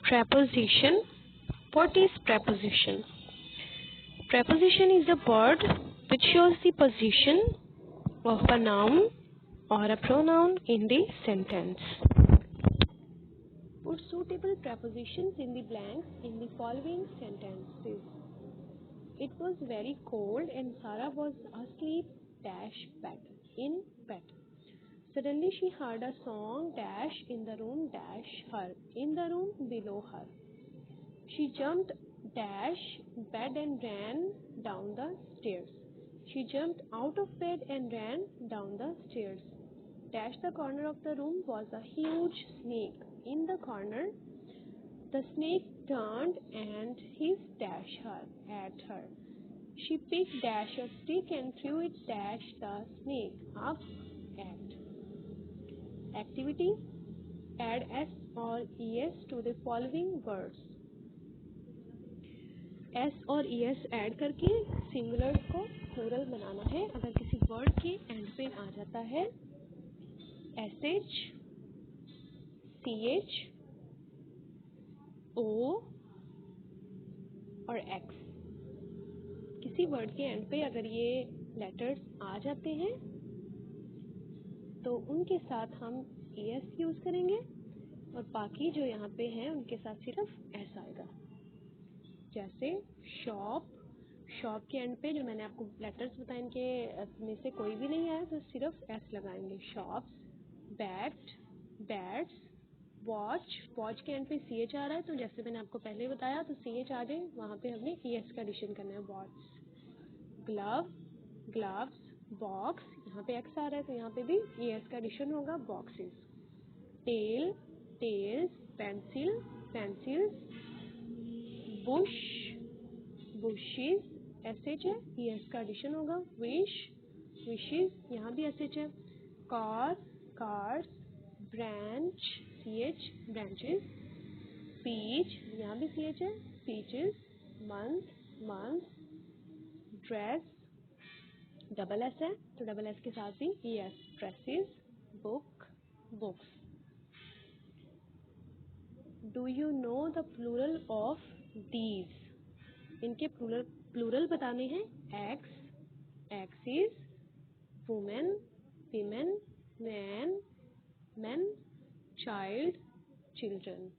Preposition. What is preposition? Preposition is a word which shows the position of a noun or a pronoun in the sentence. Put suitable prepositions in the blanks in the following sentences. It was very cold and Sarah was asleep bed in bed. Suddenly she heard a song in the room her in the room below her. She jumped bed and ran down the stairs. She jumped out of bed and ran down the stairs. The corner of the room was a huge snake. In the corner, the snake turned and hissed at her. She picked a stick and threw it the snake up at. Activity. Add s or es to the following words. S और E S add करके singular को plural बनाना है. अगर किसी word के and पे आ जाता है एस एच, सी एच, ओ और एक्स, किसी वर्ड के एंड पे अगर ये लेटर्स आ जाते हैं तो उनके साथ हम ई एस यूज करेंगे और बाकी जो यहाँ पे हैं उनके साथ सिर्फ एस आएगा. जैसे शॉप के एंड पे जो मैंने आपको लेटर्स बताए इनके में से कोई भी नहीं आया तो सिर्फ एस लगाएंगे. शॉप्स, बैट्स, वॉच के एंड पे सी एच आ रहा है तो जैसे मैंने आपको पहले बताया तो सी एच आ जाए वहाँ पे हमने ई एस का एडिशन करना है. वॉच, ग्लव्स, बॉक्स, यहाँ पे एक्स आ रहा है तो यहाँ पे भी ई एस का एडिशन होगा. Boxes, tails, pencils, bushes, S H है, ई एस का एडिशन होगा. विशेस, यहाँ भी एस एच है. Cars, branch, C H, branches. Peach, यहाँ भी सी एच है, peaches. Month, dress, double S है तो डबल एस के साथ भी E S. Dresses, books. Do you know the plural of these? इनके प्लूरल बताने हैं. Axes, woman, women, man, main, child, children.